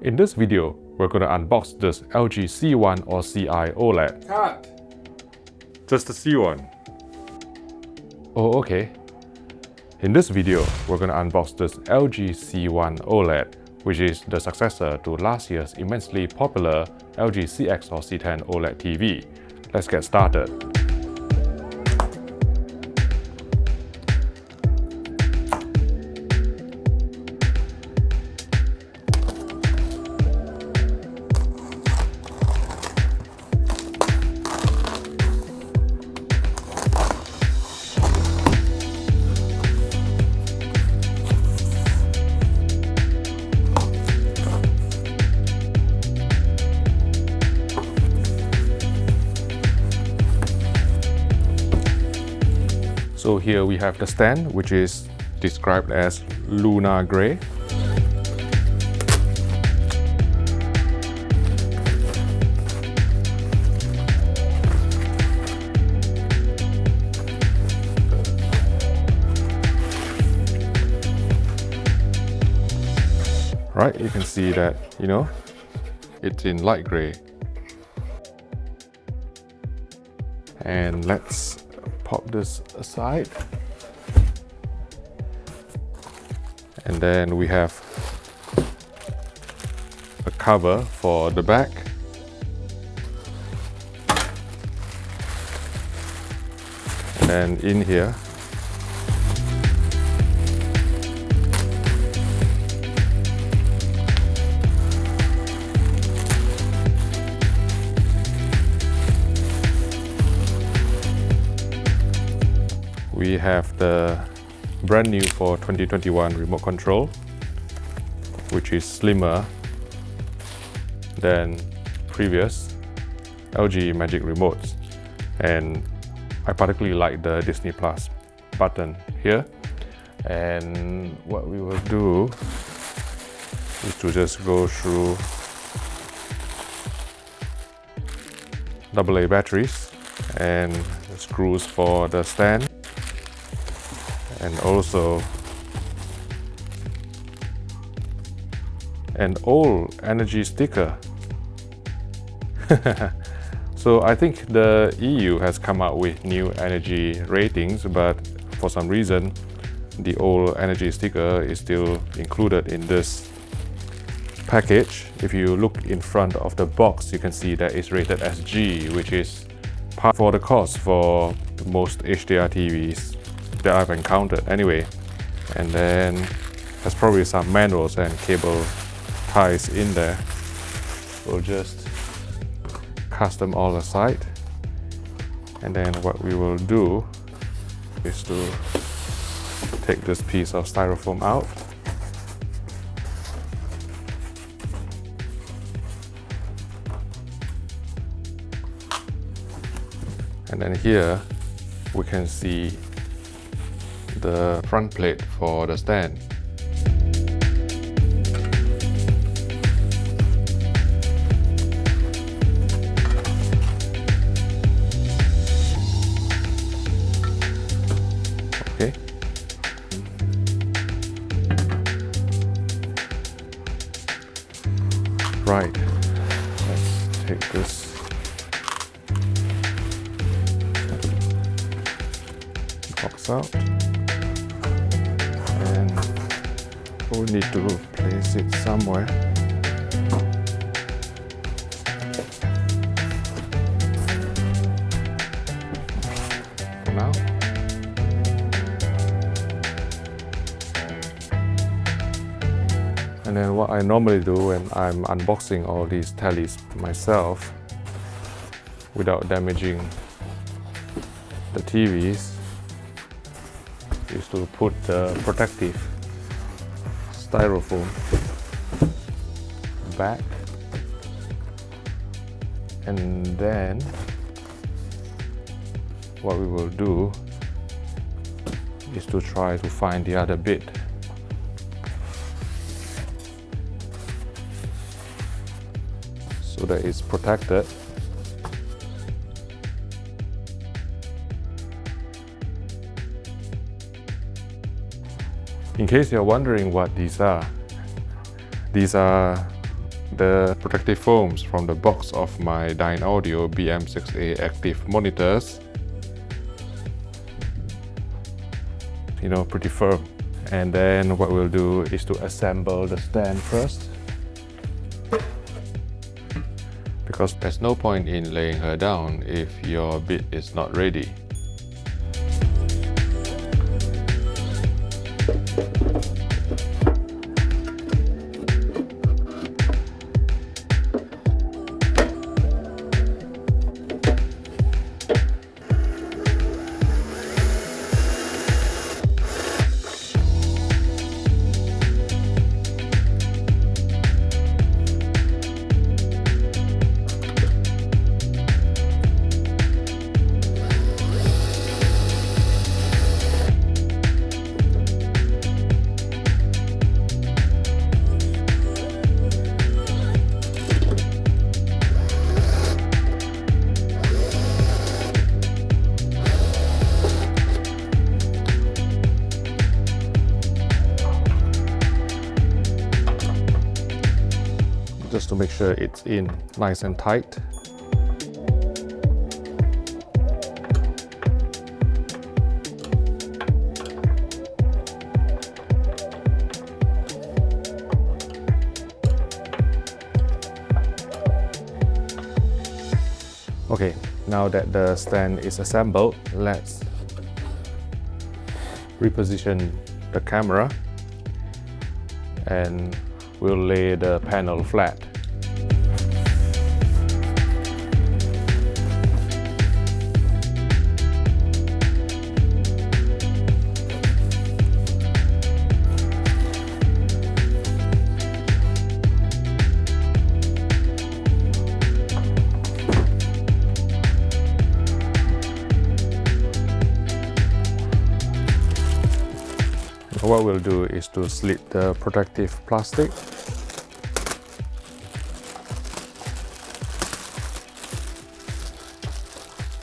In this video, we're going to unbox this LG C1 or CI OLED. Cut! Just the C1. Oh, okay. In this video, we're going to unbox this LG C1 OLED, which is the successor to last year's immensely popular LG CX or C10 OLED TV. Let's get started. So here we have the stand, which is described as Luna Grey. Right, you can see that, it's in light gray. And let's pop this aside, and then we have a cover for the back, and then in here we have the brand new for 2021 remote control, which is slimmer than previous LG Magic remotes. And I particularly like the Disney Plus button here. And what we will do is to just go through AA batteries and the screws for the stand, and also an old energy sticker. So I think the EU has come out with new energy ratings, but for some reason the old energy sticker is still included in this package. If you look in front of the box, you can see that it's rated as G, which is par for the course for most HDR TVs that I've encountered anyway. And then there's probably some manuals and cable ties in there. We'll just cast them all aside, and then what we will do is to take this piece of styrofoam out, and then here we can see the front plate for the stand. Okay. Right. Let's take this box out. We need to place it somewhere. For now. And then what I normally do when I'm unboxing all these tellies myself without damaging the TVs is to put the protective styrofoam back, and then what we will do is to try to find the other bit. So that it's protected. In case you're wondering what these are the protective foams from the box of my Dyne Audio BM6A active monitors. Pretty firm. And then what we'll do is to assemble the stand first, because there's no point in laying her down if your bit is not ready. Just to make sure it's in nice and tight. Okay, now that the stand is assembled, let's reposition the camera and we'll lay the panel flat. What we'll do is to slit the protective plastic.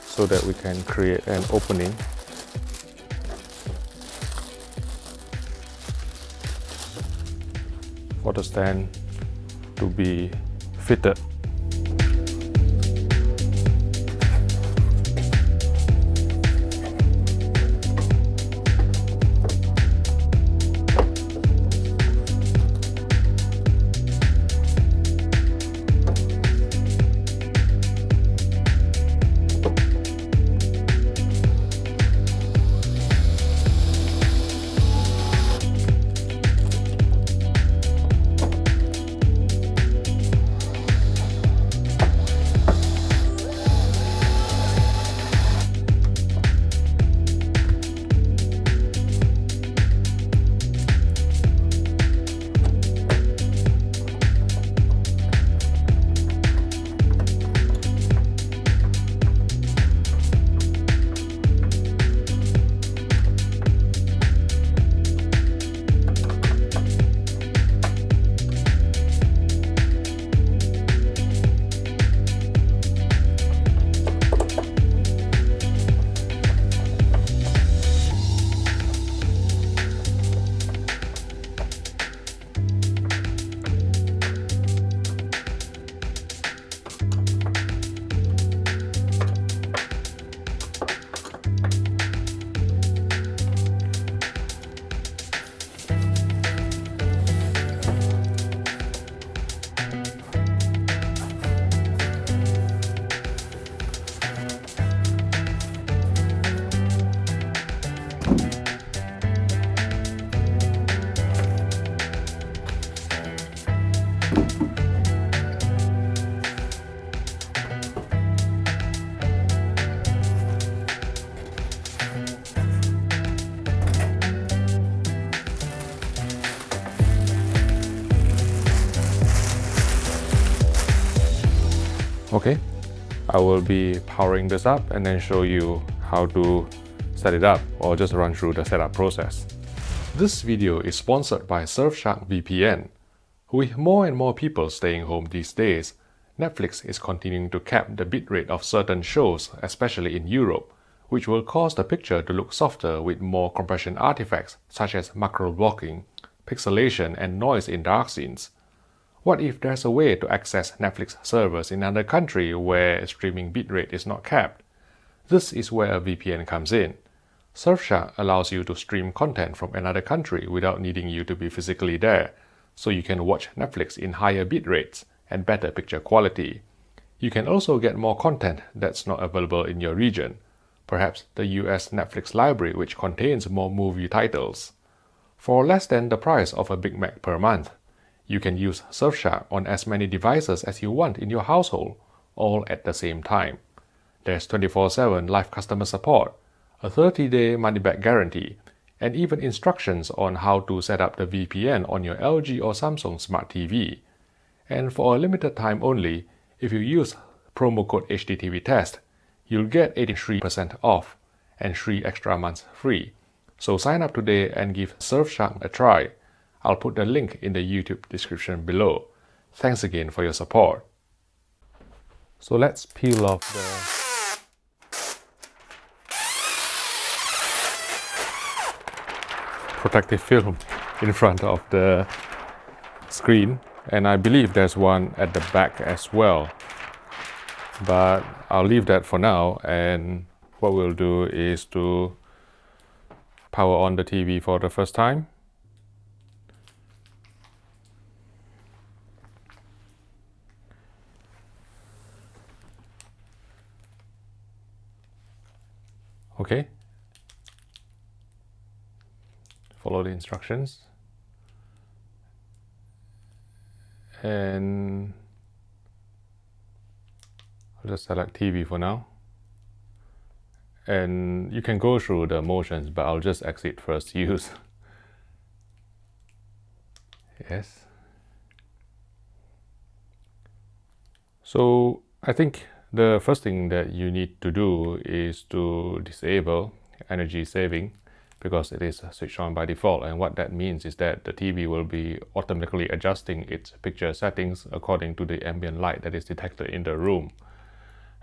So that we can create an opening. For the stand to be fitted. Okay, I will be powering this up and then show you how to set it up, or just run through the setup process. This video is sponsored by Surfshark VPN. With more and more people staying home these days, Netflix is continuing to cap the bitrate of certain shows, especially in Europe, which will cause the picture to look softer with more compression artifacts such as macro blocking, pixelation, and noise in dark scenes. What if there's a way to access Netflix servers in another country where streaming bitrate is not capped? This is where a VPN comes in. Surfshark allows you to stream content from another country without needing you to be physically there, so you can watch Netflix in higher bit rates and better picture quality. You can also get more content that's not available in your region, perhaps the US Netflix library, which contains more movie titles. For less than the price of a Big Mac per month, you can use Surfshark on as many devices as you want in your household, all at the same time. There's 24/7 live customer support, a 30-day money-back guarantee, and even instructions on how to set up the VPN on your LG or Samsung Smart TV. And for a limited time only, if you use promo code HDTVTest, you'll get 83% off and 3 extra months free. So sign up today and give Surfshark a try. I'll put the link in the YouTube description below. Thanks again for your support. So let's peel off the protective film in front of the screen, and I believe there's one at the back as well, but I'll leave that for now. And what we'll do is to power on the TV for the first time. Okay, follow the instructions, and I'll just select TV for now, and you can go through the motions, but I'll just exit first use. Yes. So I think the first thing that you need to do is to disable energy saving, because it is switched on by default. And what that means is that the TV will be automatically adjusting its picture settings according to the ambient light that is detected in the room.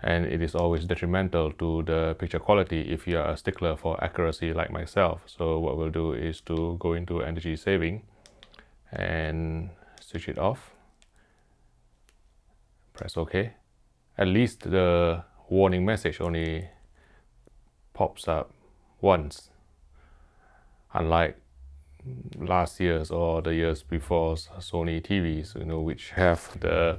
And it is always detrimental to the picture quality if you are a stickler for accuracy like myself. So what we'll do is to go into energy saving and switch it off. Press OK. At least the warning message only pops up once, unlike last year's or the years before Sony TVs, which have the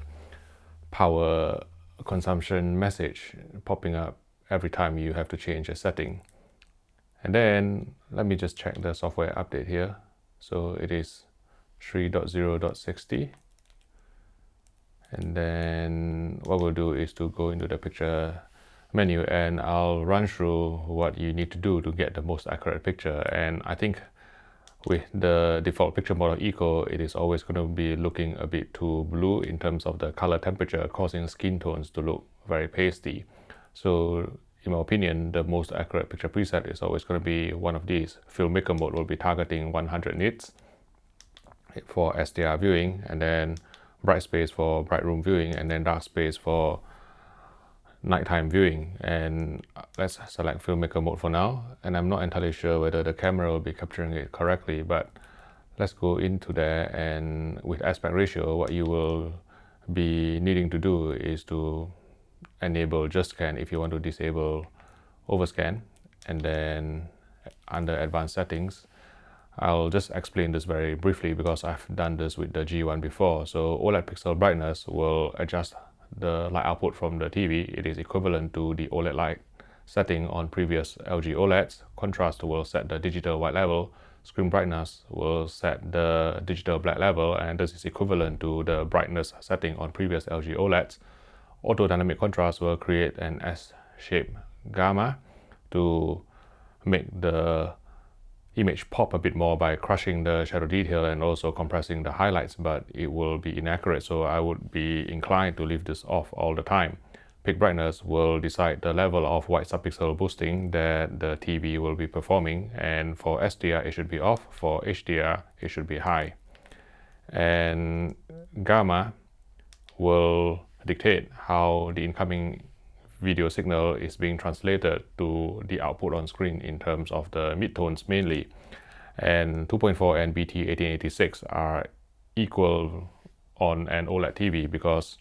power consumption message popping up every time you have to change a setting. And then let me just check the software update here. So it is 3.0.60. And then what we'll do is to go into the picture menu, and I'll run through what you need to do to get the most accurate picture. And I think with the default picture model Eco, it is always going to be looking a bit too blue in terms of the color temperature, causing skin tones to look very pasty. So in my opinion, the most accurate picture preset is always going to be one of these. Filmmaker mode will be targeting 100 nits for SDR viewing, and then bright space for bright room viewing, and then dark space for nighttime viewing. And let's select filmmaker mode for now, and I'm not entirely sure whether the camera will be capturing it correctly, but let's go into there. And with aspect ratio, what you will be needing to do is to enable just scan if you want to disable overscan. And then under advanced settings, I'll just explain this very briefly because I've done this with the G1 before. So OLED pixel brightness will adjust the light output from the TV. It is equivalent to the OLED light setting on previous LG OLEDs. Contrast will set the digital white level. Screen brightness will set the digital black level, and this is equivalent to the brightness setting on previous LG OLEDs. Auto dynamic contrast will create an S-shaped gamma to make the image pop a bit more by crushing the shadow detail and also compressing the highlights, but it will be inaccurate, so I would be inclined to leave this off all the time. Peak brightness will decide the level of white subpixel boosting that the TV will be performing, and for SDR it should be off, for HDR it should be high. And gamma will dictate how the incoming video signal is being translated to the output on screen in terms of the midtones mainly. And 2.4 and BT1886 are equal on an OLED TV, because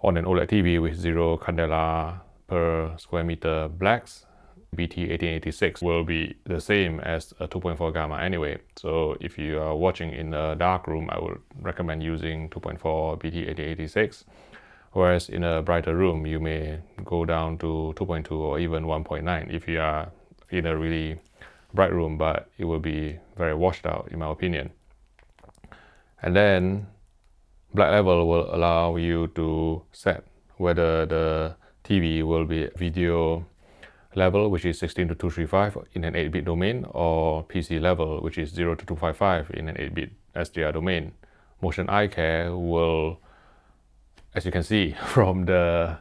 on an OLED TV with 0 candela per square meter blacks, BT1886 will be the same as a 2.4 gamma anyway. So if you are watching in a dark room, I would recommend using 2.4 BT1886. Whereas in a brighter room, you may go down to 2.2 or even 1.9 if you are in a really bright room, but it will be very washed out in my opinion. And then black level will allow you to set whether the TV will be video level, which is 16 to 235 in an 8-bit domain, or PC level, which is 0 to 255 in an 8-bit SDR domain. Motion eye care will, as you can see from the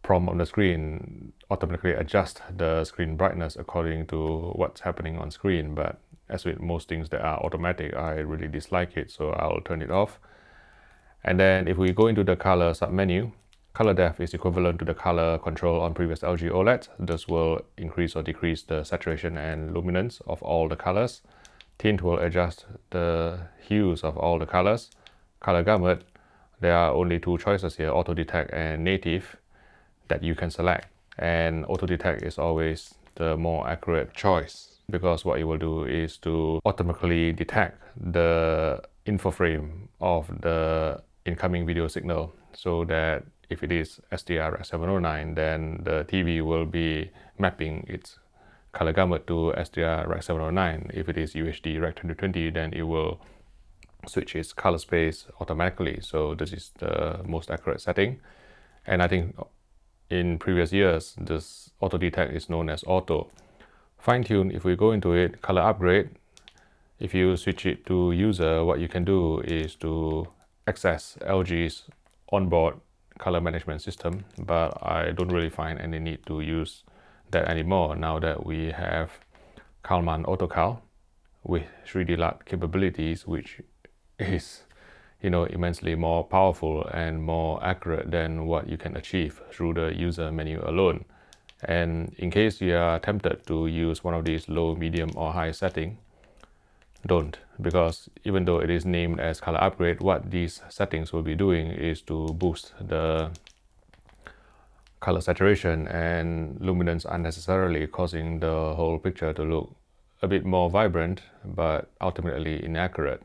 prompt on the screen, automatically adjust the screen brightness according to what's happening on screen. But as with most things that are automatic, I really dislike it, so I'll turn it off. And then if we go into the color submenu, color depth is equivalent to the color control on previous LG OLED. This will increase or decrease the saturation and luminance of all the colors. Tint will adjust the hues of all the colors. Color gamut, there are only two choices here, auto detect and native, that you can select. And auto detect is always the more accurate choice, because what it will do is to automatically detect the info frame of the incoming video signal, so that if it is SDR Rec 709, then the TV will be mapping its color gamut to SDR Rec 709. If it is UHD Rec 2020, then it will switch its color space automatically. So this is the most accurate setting. And I think in previous years, this auto detect is known as auto. Fine tune, if we go into it, color upgrade, if you switch it to user, what you can do is to access LG's onboard color management system, but I don't really find any need to use that anymore now that we have Kalman AutoCal with 3D LUT capabilities, which is immensely more powerful and more accurate than what you can achieve through the user menu alone. And in case you are tempted to use one of these low, medium or high setting, don't, because even though it is named as color upgrade, what these settings will be doing is to boost the color saturation and luminance unnecessarily, causing the whole picture to look a bit more vibrant but ultimately inaccurate.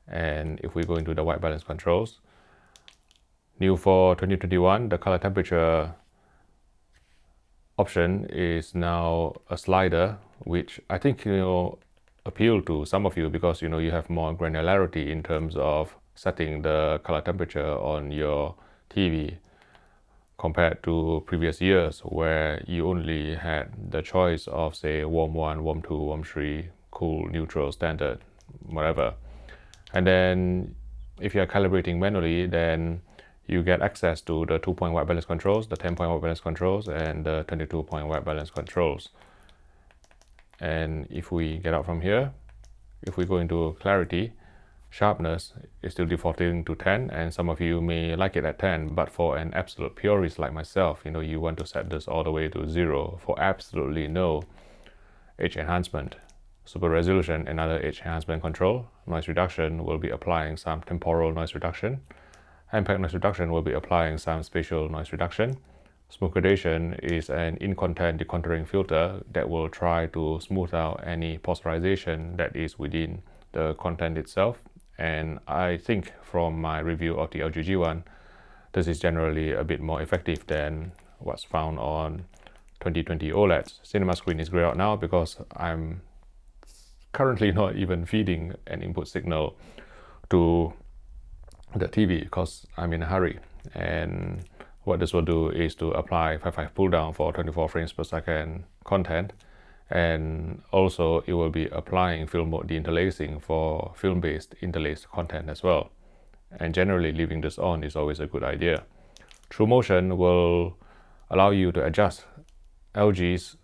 And if we go into the white balance controls, new for 2021, the color temperature option is now a slider, which I think appeal to some of you, because you have more granularity in terms of setting the color temperature on your TV compared to previous years, where you only had the choice of, say, warm 1, warm 2, warm 3, cool, neutral, standard, whatever. And then if you are calibrating manually, then you get access to the 2-point white balance controls, the 10-point white balance controls, and the 22-point white balance controls. And if we get out from here, if we go into clarity, sharpness is still defaulting to 10, and some of you may like it at 10, but for an absolute purist like myself, you want to set this all the way to 0 for absolutely no edge enhancement. Super resolution, another edge enhancement control. Noise reduction will be applying some temporal noise reduction. Impact noise reduction will be applying some spatial noise reduction. Smooth gradation is an in-content decontouring filter that will try to smooth out any posterization that is within the content itself. And I think from my review of the LG G1, this is generally a bit more effective than what's found on 2020 OLEDs. Cinema screen is grayed out now because I'm currently not even feeding an input signal to the TV because I'm in a hurry. And what this will do is to apply 5.5 pull down for 24 frames per second content, and also it will be applying film mode deinterlacing for film-based interlaced content as well. And generally leaving this on is always a good idea. True Motion will allow you to adjust LG's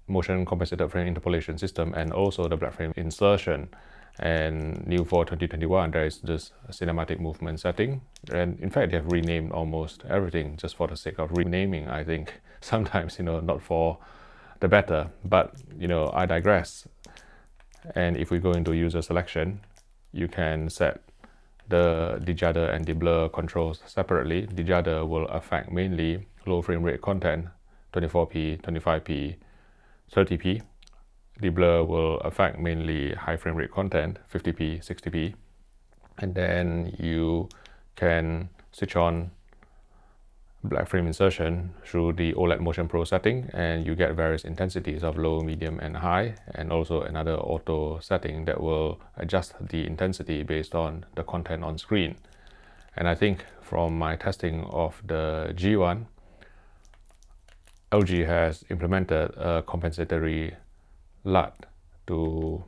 motion compensated frame interpolation system and also the black frame insertion. And new for 2021, there is this cinematic movement setting, and in fact they have renamed almost everything just for the sake of renaming. I think sometimes not for the better, but I digress. And if we go into user selection, you can set the dejudder and deblur controls separately. Dejudder will affect mainly low frame rate content, 24p, 25p, 30p. Deblur will affect mainly high frame rate content, 50p, 60p. And then you can switch on black frame insertion through the OLED Motion Pro setting, and you get various intensities of low, medium, and high, and also another auto setting that will adjust the intensity based on the content on screen. And I think from my testing of the G1, LG has implemented a compensatory LUT to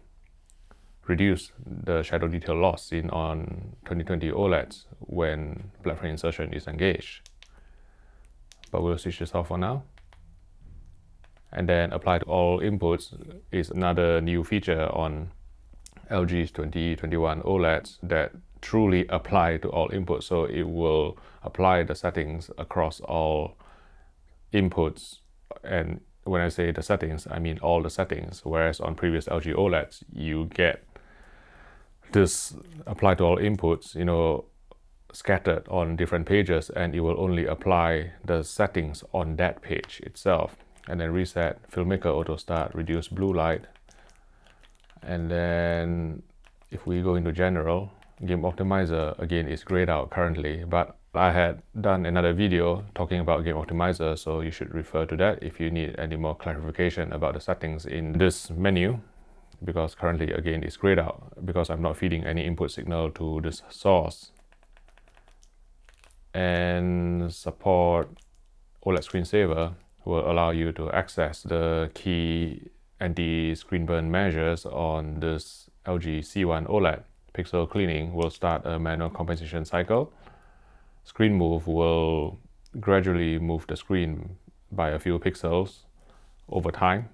reduce the shadow detail loss seen on 2020 OLEDs when black frame insertion is engaged. But we'll switch this off for now. And then apply to all inputs is another new feature on LG's 2021 OLEDs that truly apply to all inputs. So it will apply the settings across all inputs. And when I say the settings, I mean all the settings. Whereas on previous LG OLEDs, you get this apply to all inputs, scattered on different pages, and it will only apply the settings on that page itself. And then reset, filmmaker auto start, reduce blue light. And then if we go into general, game optimizer again is grayed out currently, but I had done another video talking about game optimizer, so you should refer to that if you need any more clarification about the settings in this menu, because currently again it's grayed out because I'm not feeding any input signal to this source. And support OLED screensaver will allow you to access the key anti-screen burn measures on this LG C1 OLED. Pixel cleaning will start a manual compensation cycle. Screen move will gradually move the screen by a few pixels over time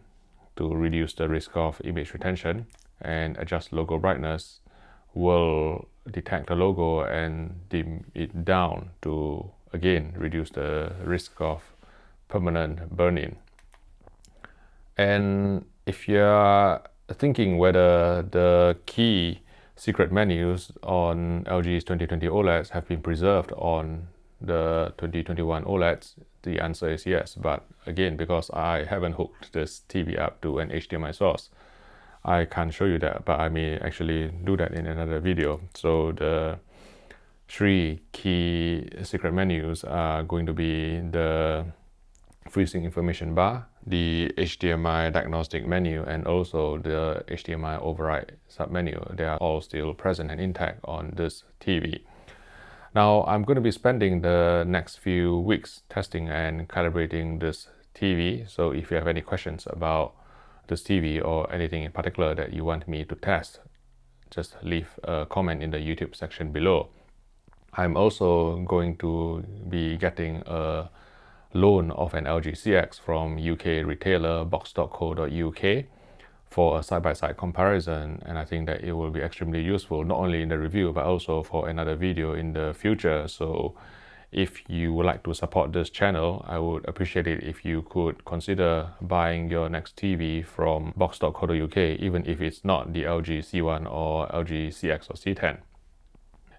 to reduce the risk of image retention, and adjust logo brightness will detect the logo and dim it down to again reduce the risk of permanent burn-in. And if you're thinking whether the key secret menus on LG's 2020 OLEDs have been preserved on the 2021 OLEDs, the answer is yes. But again, because I haven't hooked this TV up to an HDMI source, I can't show you that, but I may actually do that in another video. So the 3 key secret menus are going to be the FreeSync information bar, the HDMI diagnostic menu, and also the HDMI override submenu. They are all still present and intact on this TV. Now I'm going to be spending the next few weeks testing and calibrating this TV. So if you have any questions about this TV or anything in particular that you want me to test, just leave a comment in the YouTube section below. I'm also going to be getting a loan of an LG CX from UK retailer box.co.uk for a side-by-side comparison, and I think that it will be extremely useful not only in the review but also for another video in the future. So if you would like to support this channel, I would appreciate it if you could consider buying your next TV from box.co.uk, even if it's not the LG C1 or LG CX or C10.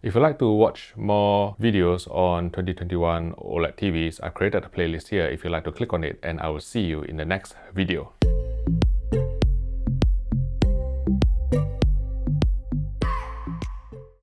If you'd like to watch more videos on 2021 OLED TVs, I've created a playlist here if you'd like to click on it, and I will see you in the next video.